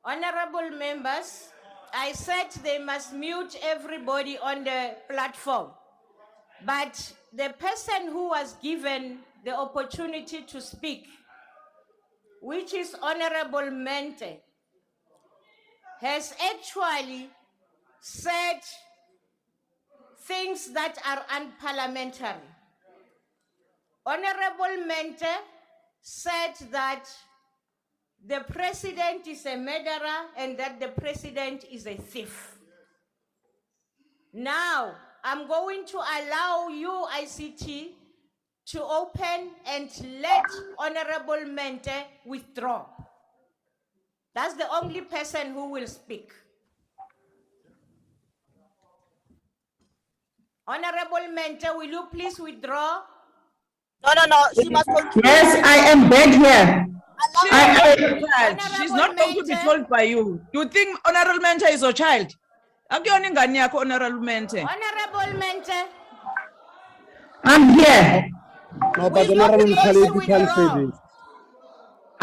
Honorable members, I said they must mute everybody on the platform. But the person who was given the opportunity to speak, which is Honorable Mente, has actually said things that are unparliamentary. Honorable Mente said that the president is a murderer and that the president is a thief. Now, I'm going to allow you, ICT, to open and let Honorable Mente withdraw. That's the only person who will speak. Honorable Mente, will you please withdraw? No. She must continue. Yes, I am back here. She's not going to be told by you. You think Honorable Mente is your child? Honorable Mente. Honorable Mente. I'm here. No, but Honorable Khalid can say this.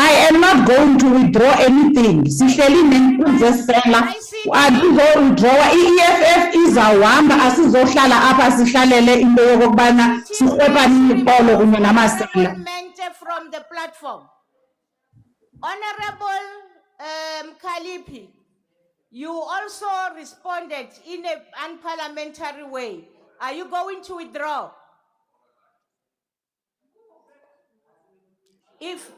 I am not going to withdraw anything. Sihleli nenkundezela withdraw i-EFF izawuhamba asizohlala apha sihlalele into yokubana sirhwebane ipolo kunye namasela. From the platform. Honorable Khalipi, you also responded in an unparliamentary way. Are you going to withdraw? If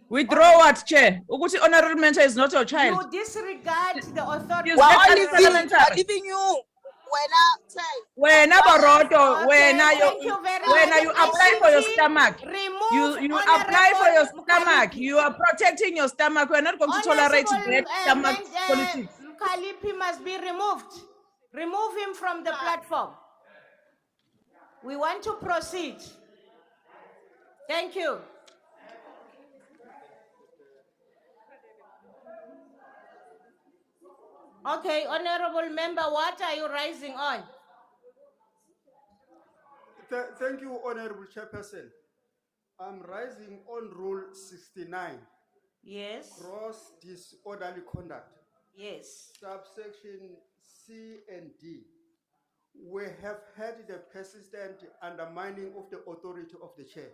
withdraw what, Chair? Ukuthi Honorable Mente is not your child. You disregard the authority. We're only giving you when you apply for your stomach. You apply for your stomach. You are protecting your stomach. We're not going to tolerate that stomach politics. Khalipi must be removed. Remove him from the platform. We want to proceed. Thank you. Okay, honorable member, what are you rising on? Thank you, Honorable Chairperson. I'm rising on Rule 69. Yes. Gross disorderly conduct. Yes. Subsection C and D. We have had the persistent undermining of the authority of the chair.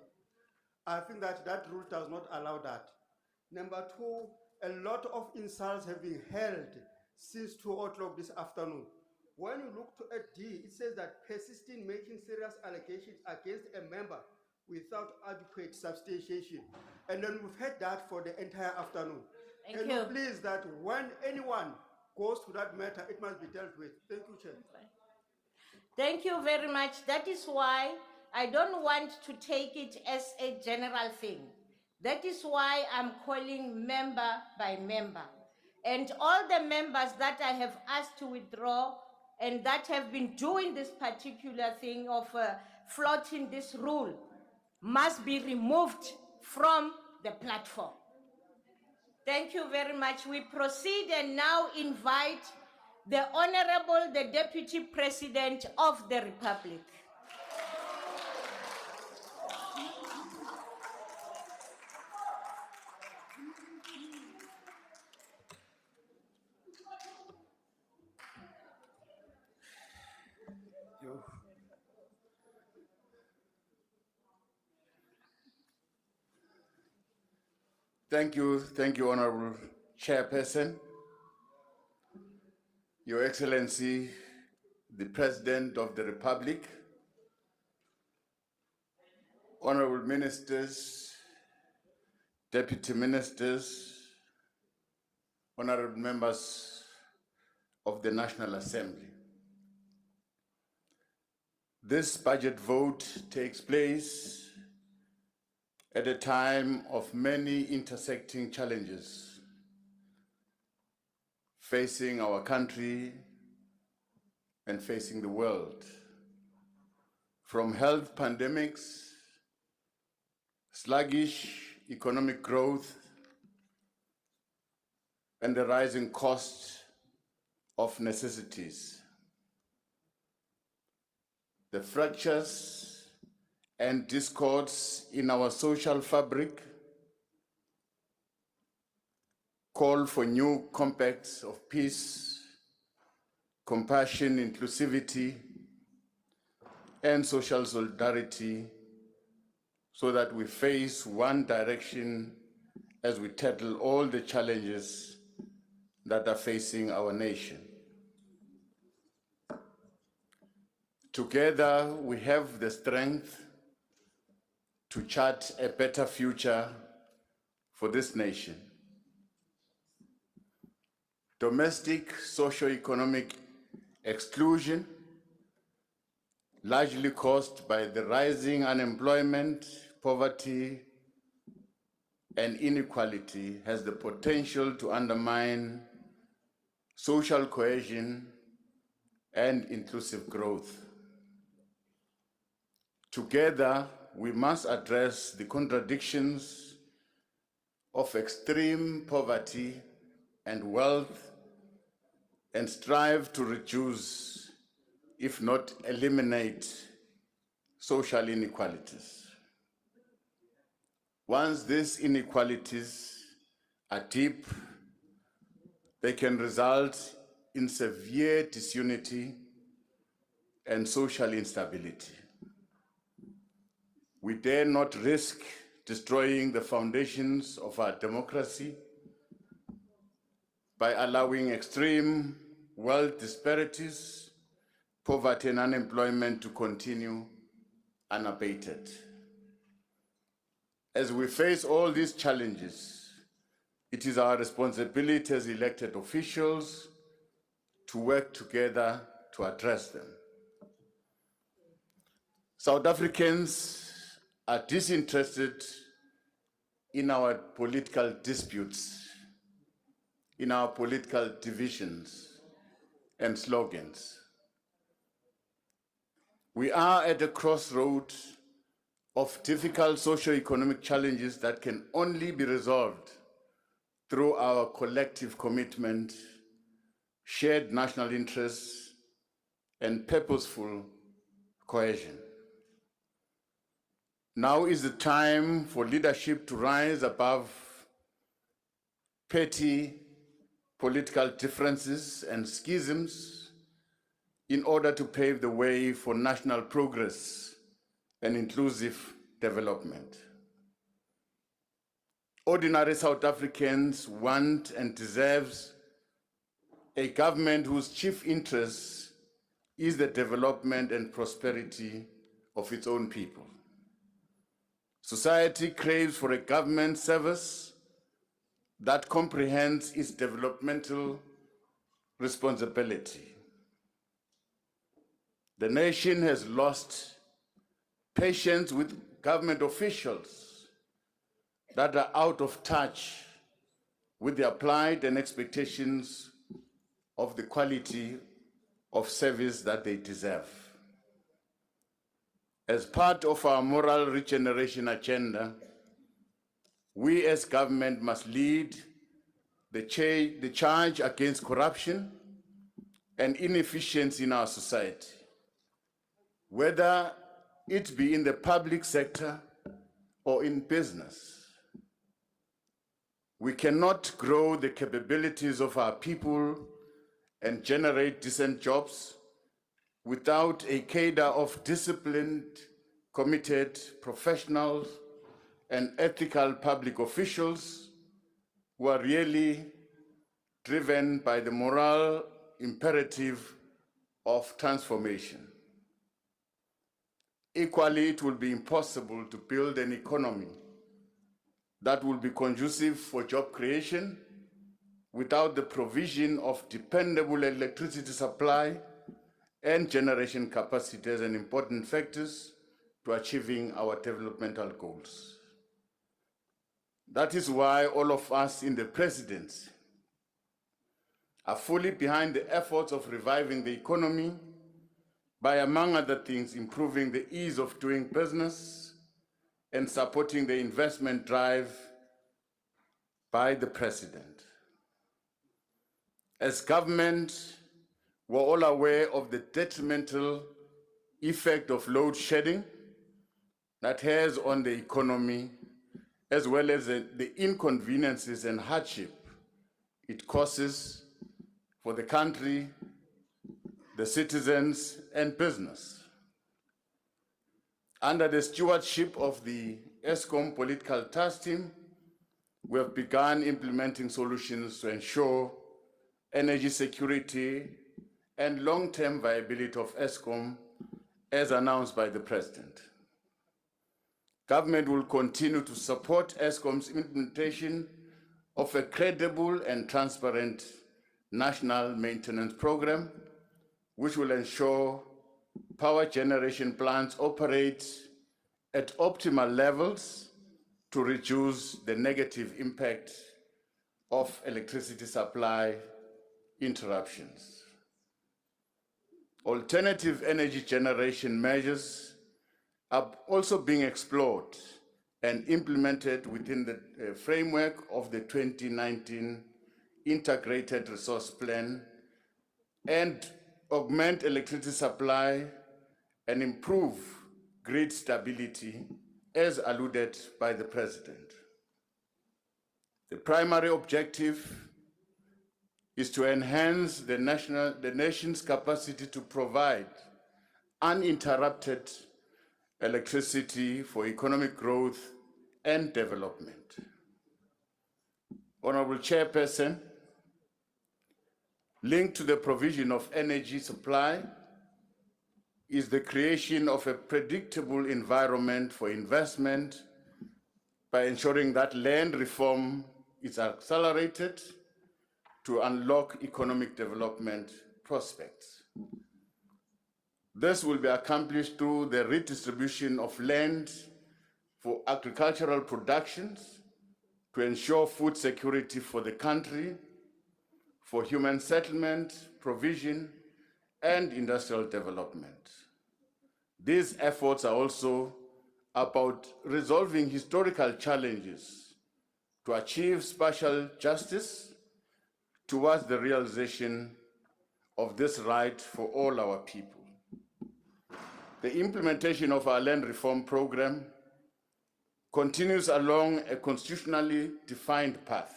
I think that rule does not allow that. Number two, a lot of insults have been held since 2 o'clock this afternoon. When you look to a D, it says that persisting making serious allegations against a member without adequate substantiation. And then we've had that for the entire afternoon. Can you please that when anyone goes to that matter, it must be dealt with. Thank you, Chair. Thank you very much. That is why I don't want to take it as a general thing. That is why I'm calling member by member. And all the members that I have asked to withdraw and that have been doing this particular thing of flouting this rule must be removed from the platform. Thank you very much. We proceed and now invite the Honorable, the Deputy President of the Republic. Thank you, Honorable Chairperson. Your Excellency, the President of the Republic, Honorable Ministers, Deputy Ministers, Honorable Members of the National Assembly. This budget vote takes place at a time of many intersecting challenges facing our country and facing the world. From health pandemics, sluggish economic growth, and the rising cost of necessities. The fractures and discords in our social fabric call for new compacts of peace, compassion, inclusivity, and social solidarity so that we face one direction as we tackle all the challenges that are facing our nation. Together, we have the strength to chart a better future for this nation. Domestic socio-economic exclusion, largely caused by the rising unemployment, poverty, and inequality, has the potential to undermine social cohesion and inclusive growth. Together, we must address the contradictions of extreme poverty and wealth and strive to reduce, if not eliminate, social inequalities. Once these inequalities are deep, they can result in severe disunity and social instability. We dare not risk destroying the foundations of our democracy by allowing extreme wealth disparities, poverty, and unemployment to continue unabated. As we face all these challenges, it is our responsibility as elected officials to work together to address them. South Africans are disinterested in our political disputes, in our political divisions and slogans. We are at a crossroad of difficult socio-economic challenges that can only be resolved through our collective commitment, shared national interests, and purposeful cohesion. Now is the time for leadership to rise above petty political differences and schisms in order to pave the way for national progress and inclusive development. Ordinary South Africans want and deserve a government whose chief interest is the development and prosperity of its own people. Society craves for a government service that comprehends its developmental responsibility. The nation has lost patience with government officials that are out of touch with their plight and expectations of the quality of service that they deserve. As part of our moral regeneration agenda, we as government must lead the charge against corruption and inefficiency in our society, whether it be in the public sector or in business. We cannot grow the capabilities of our people and generate decent jobs without a cadre of disciplined, committed professionals and ethical public officials who are really driven by the moral imperative of transformation. Equally, it will be impossible to build an economy that will be conducive for job creation without the provision of dependable electricity supply and generation capacity as an important factors to achieving our developmental goals. That is why all of us in the Presidency are fully behind the efforts of reviving the economy by, among other things, improving the ease of doing business and supporting the investment drive by the President. As government, we're all aware of the detrimental effect of load shedding that has on the economy, as well as the inconveniences and hardship it causes for the country, the citizens, and business. Under the stewardship of the ESCOM Political Task Team, we have begun implementing solutions to ensure energy security and long-term viability of ESCOM as announced by the President. Government will continue to support ESCOM's implementation of a credible and transparent national maintenance program, which will ensure power generation plants operate at optimal levels to reduce the negative impact of electricity supply interruptions. Alternative energy generation measures are also being explored and implemented within the framework of the 2019 Integrated Resource Plan and augment electricity supply and improve grid stability as alluded by the President. The primary objective is to enhance the nation's capacity to provide uninterrupted electricity for economic growth and development. Honorable Chairperson, linked to the provision of energy supply is the creation of a predictable environment for investment by ensuring that land reform is accelerated to unlock economic development prospects. This will be accomplished through the redistribution of land for agricultural productions to ensure food security for the country, for human settlement, provision, and industrial development. These efforts are also about resolving historical challenges to achieve spatial justice towards the realization of this right for all our people. The implementation of our land reform program continues along a constitutionally defined path.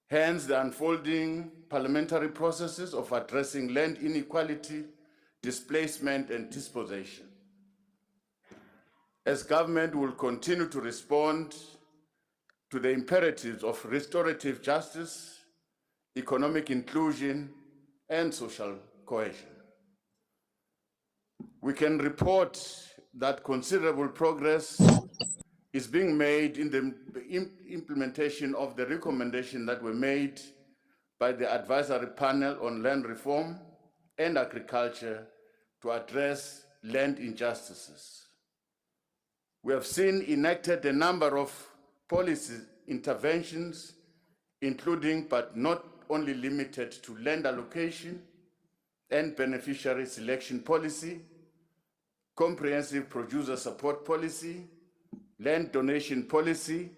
Hence, the unfolding parliamentary processes of addressing land inequality, displacement, and dispossession. As government will continue to respond to the imperatives of restorative justice, economic inclusion, and social cohesion. We can report that considerable progress is being made in the implementation of the recommendations that were made by the Advisory Panel on Land Reform and Agriculture to address land injustices. We have seen enacted a number of policy interventions, including but not only limited to land allocation and beneficiary selection policy, comprehensive producer support policy, land donation policy,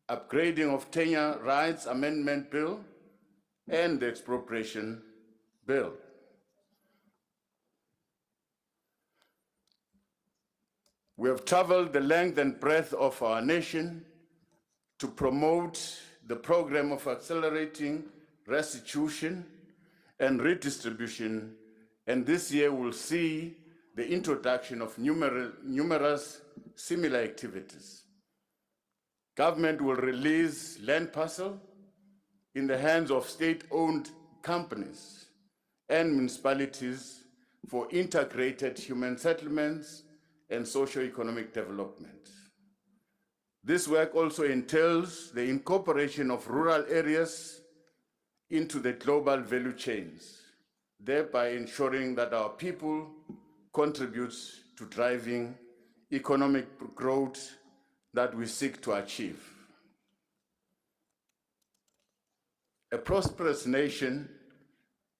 upgrading of tenure rights amendment bill, and the expropriation bill. We have traveled the length and breadth of our nation to promote the program of accelerating restitution and redistribution, and this year will see the introduction of numerous similar activities. Government will release land parcel in the hands of state-owned companies and municipalities for integrated human settlements and socio-economic development. This work also entails the incorporation of rural areas into the global value chains, thereby ensuring that our people contribute to driving economic growth that we seek to achieve. A prosperous nation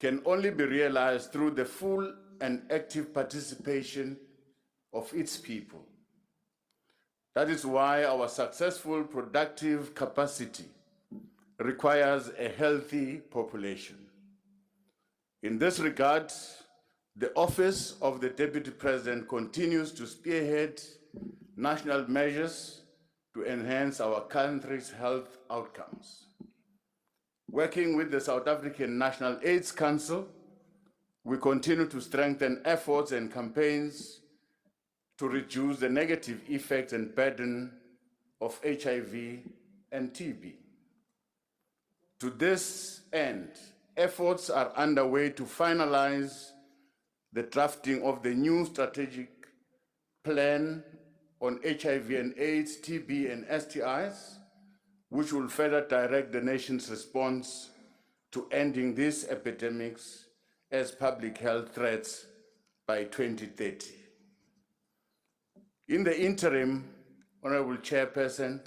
can only be realized through the full and active participation of its people. That is why our successful productive capacity requires a healthy population. In this regard, the Office of the Deputy President continues to spearhead national measures to enhance our country's health outcomes. Working with the South African National AIDS Council, we continue to strengthen efforts and campaigns to reduce the negative effects and burden of HIV and TB. To this end, efforts are underway to finalize the drafting of the new strategic plan on HIV and AIDS, TB, and STIs, which will further direct the nation's response to ending these epidemics as public health threats by 2030. In the interim, Honorable Chairperson,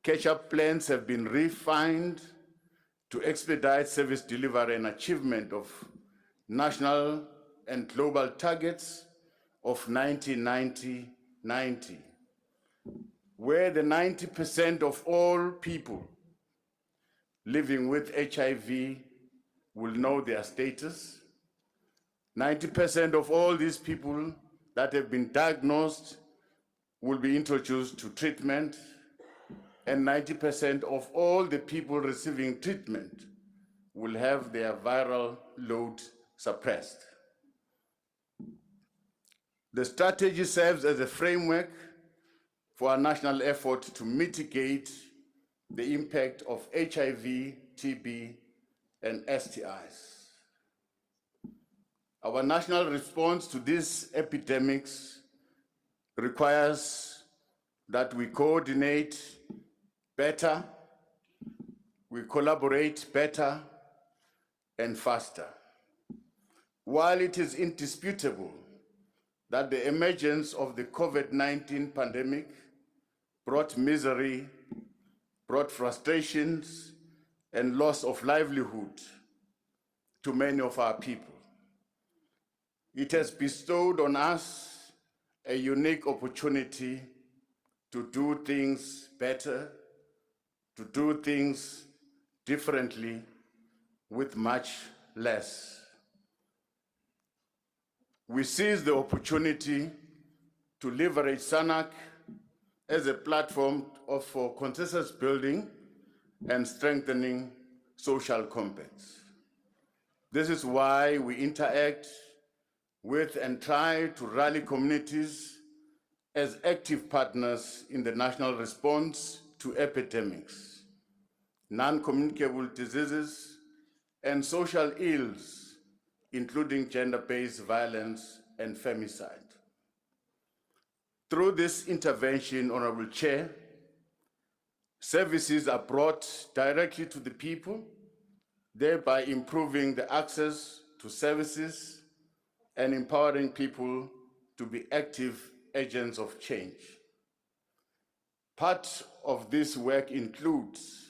catch-up plans have been refined to expedite service delivery and achievement of national and global targets of 90-90-90, where the 90% of all people living with HIV will know their status. 90% of all these people that have been diagnosed will be introduced to treatment, and 90% of all the people receiving treatment will have their viral load suppressed. The strategy serves as a framework for our national effort to mitigate the impact of HIV, TB, and STIs. Our national response to these epidemics requires that we coordinate better, we collaborate better and faster. While it is indisputable that the emergence of the COVID-19 pandemic brought misery, brought frustrations, and loss of livelihood to many of our people, it has bestowed on us a unique opportunity to do things better, to do things differently with much less. We seize the opportunity to leverage SANAC as a platform for consensus building and strengthening social compacts. This is why we interact with and try to rally communities as active partners in the national response to epidemics, non-communicable diseases, and social ills, including gender-based violence and femicide. Through this intervention, Honorable Chair, services are brought directly to the people, thereby improving the access to services and empowering people to be active agents of change. Part of this work includes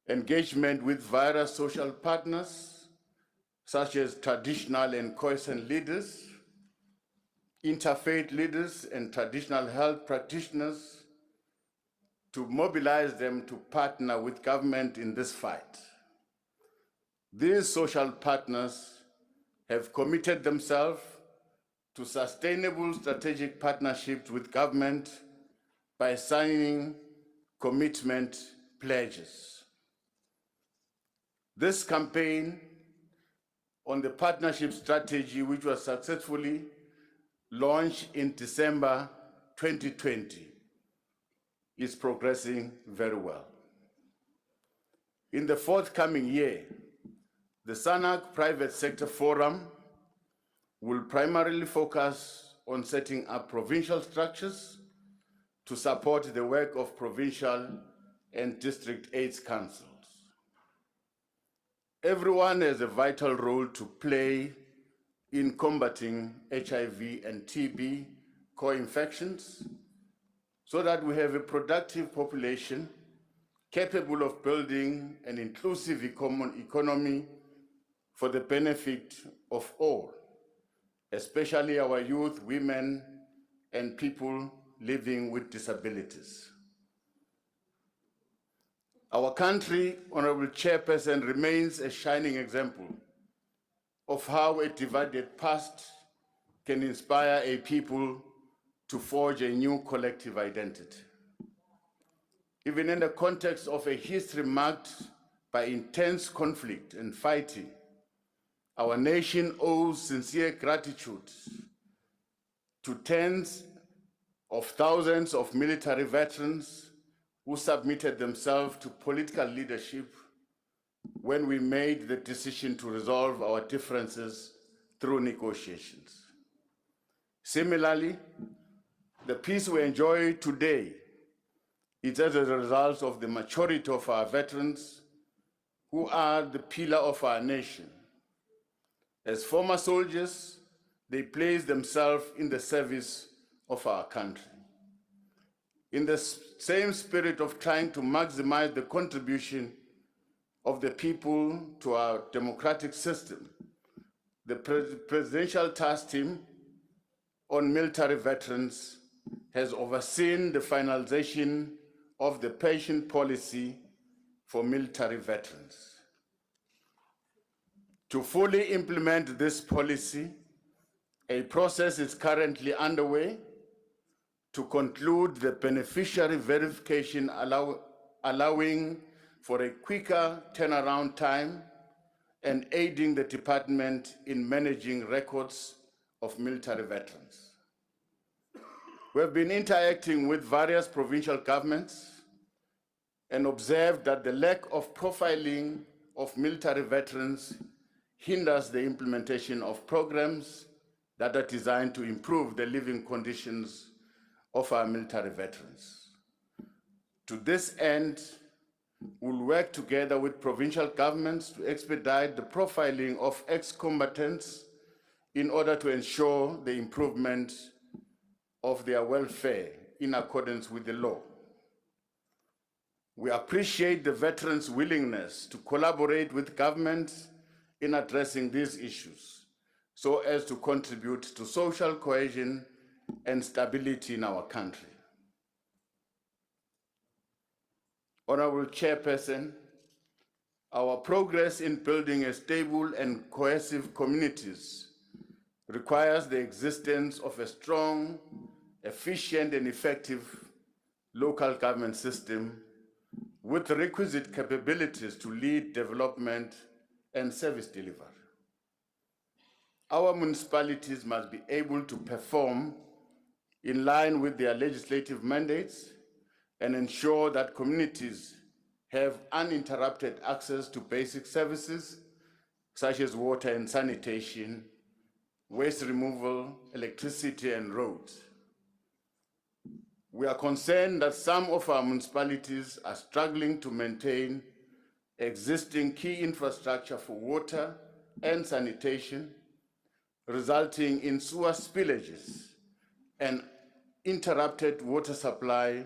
engagement with various social partners, such as traditional and quiescent leaders, interfaith leaders, and traditional health practitioners, to mobilize them to partner with government in this fight. These social partners have committed themselves to sustainable strategic partnerships with government by signing commitment pledges. This campaign on the partnership strategy, which was successfully launched in December 2020, is progressing very well. In the forthcoming year, the SANAC Private Sector Forum will primarily focus on setting up provincial structures to support the work of provincial and district AIDS councils. Everyone has a vital role to play in combating HIV and TB co-infections so that we have a productive population capable of building an inclusive economy for the benefit of all, especially our youth, women, and people living with disabilities. Our country, Honorable Chairperson, remains a shining example of how a divided past can inspire a people to forge a new collective identity. Even in the context of a history marked by intense conflict and fighting, our nation owes sincere gratitude to tens of thousands of military veterans who submitted themselves to political leadership when we made the decision to resolve our differences through negotiations. Similarly, the peace we enjoy today is as a result of the maturity of our veterans, who are the pillar of our nation. As former soldiers, they place themselves in the service of our country. In the same spirit of trying to maximize the contribution of the people to our democratic system, the Presidential Task Team on Military Veterans has overseen the finalization of the pension policy for military veterans. To fully implement this policy, a process is currently underway to conclude the beneficiary verification, allowing for a quicker turnaround time and aiding the department in managing records of military veterans. We have been interacting with various provincial governments and observed that the lack of profiling of military veterans hinders the implementation of programs that are designed to improve the living conditions of our military veterans. To this end, we'll work together with provincial governments to expedite the profiling of ex-combatants in order to ensure the improvement of their welfare in accordance with the law. We appreciate the veterans' willingness to collaborate with governments in addressing these issues so as to contribute to social cohesion and stability in our country. Honorable Chairperson, our progress in building a stable and cohesive communities requires the existence of a strong, efficient, and effective local government system with the requisite capabilities to lead development and service delivery. Our municipalities must be able to perform in line with their legislative mandates and ensure that communities have uninterrupted access to basic services such as water and sanitation, waste removal, electricity, and roads. We are concerned that some of our municipalities are struggling to maintain existing key infrastructure for water and sanitation, resulting in sewer spillages and interrupted water supply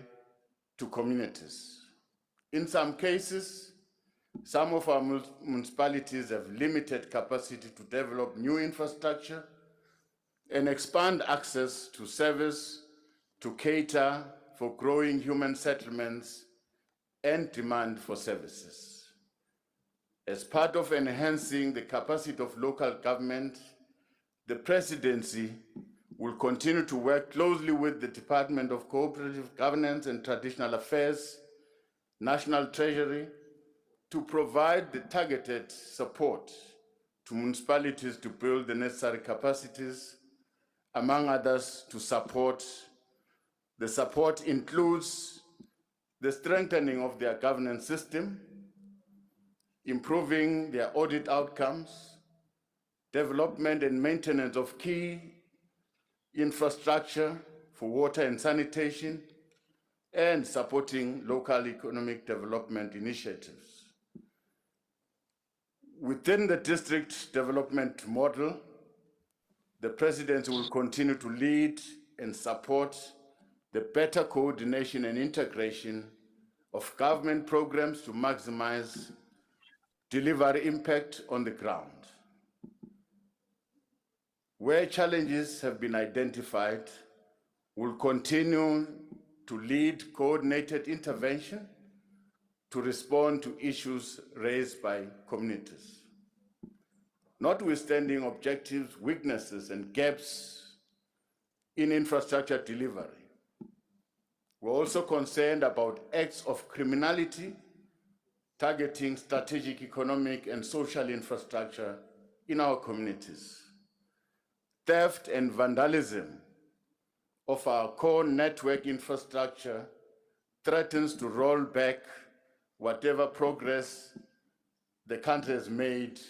to communities. In some cases, some of our municipalities have limited capacity to develop new infrastructure and expand access to service to cater for growing human settlements and demand for services. As part of enhancing the capacity of local government, the Presidency will continue to work closely with the Department of Cooperative Governance and Traditional Affairs, National Treasury, to provide the targeted support to municipalities to build the necessary capacities, among others, to support. The support includes the strengthening of their governance system, improving their audit outcomes, development and maintenance of key infrastructure for water and sanitation, and supporting local economic development initiatives. Within the district development model, the Presidency will continue to lead and support the better coordination and integration of government programs to maximize delivery impact on the ground. Where challenges have been identified, we'll continue to lead coordinated intervention to respond to issues raised by communities. Notwithstanding objectives, weaknesses, and gaps in infrastructure delivery, we're also concerned about acts of criminality targeting strategic economic and social infrastructure in our communities. Theft and vandalism of our core network infrastructure threatens to roll back whatever progress the country has made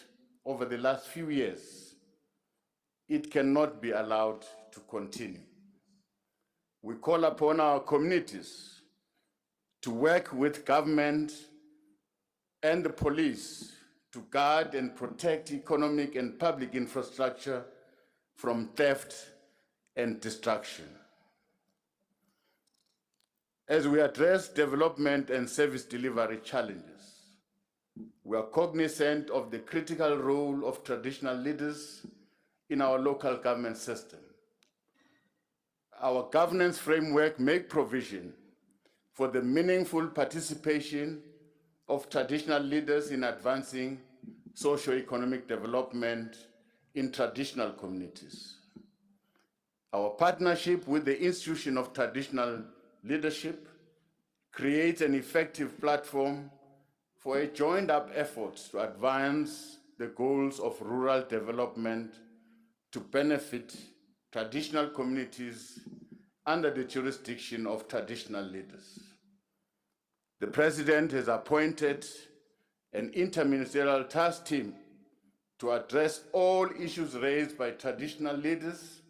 over the last few years. It cannot be allowed to continue. We call upon our communities to work with government and the police to guard and protect economic and public infrastructure from theft and destruction. As we address development and service delivery challenges, we are cognizant of the critical role of traditional leaders in our local government system. Our governance framework makes provision for the meaningful participation of traditional leaders in advancing socio-economic development in traditional communities. Our partnership with the Institution of Traditional Leadership creates an effective platform for a joined-up effort to advance the goals of rural development to benefit traditional communities under the jurisdiction of traditional leaders. The President has appointed an interministerial task team to address all issues raised by traditional leaders.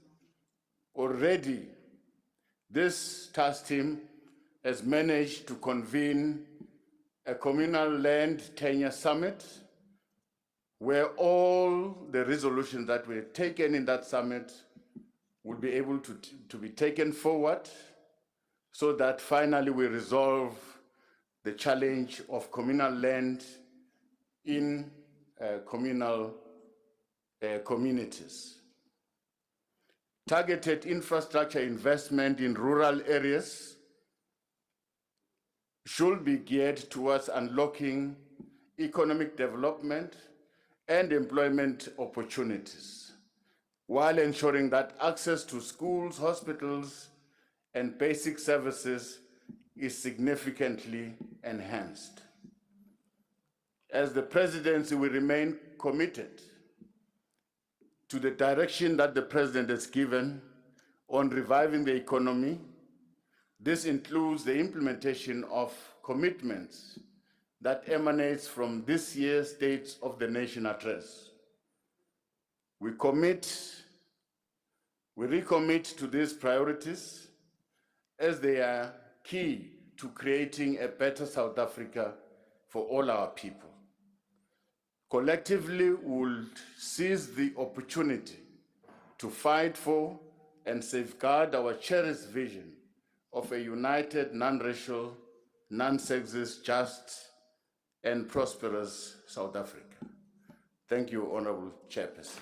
Already, this task team has managed to convene a communal land tenure summit where all the resolutions that were taken in that summit will be able to be taken forward so that finally we resolve the challenge of communal land in communal communities. Targeted infrastructure investment in rural areas should be geared towards unlocking economic development and employment opportunities, while ensuring that access to schools, hospitals, and basic services is significantly enhanced. As the Presidency, we remain committed to the direction that the President has given on reviving the economy. This includes the implementation of commitments that emanates from this year's State of the Nation address. We recommit to these priorities as they are key to creating a better South Africa for all our people. Collectively, we'll seize the opportunity to fight for and safeguard our cherished vision of a united, non-racial, non-sexist, just, and prosperous South Africa. Thank you, Honorable Chairperson.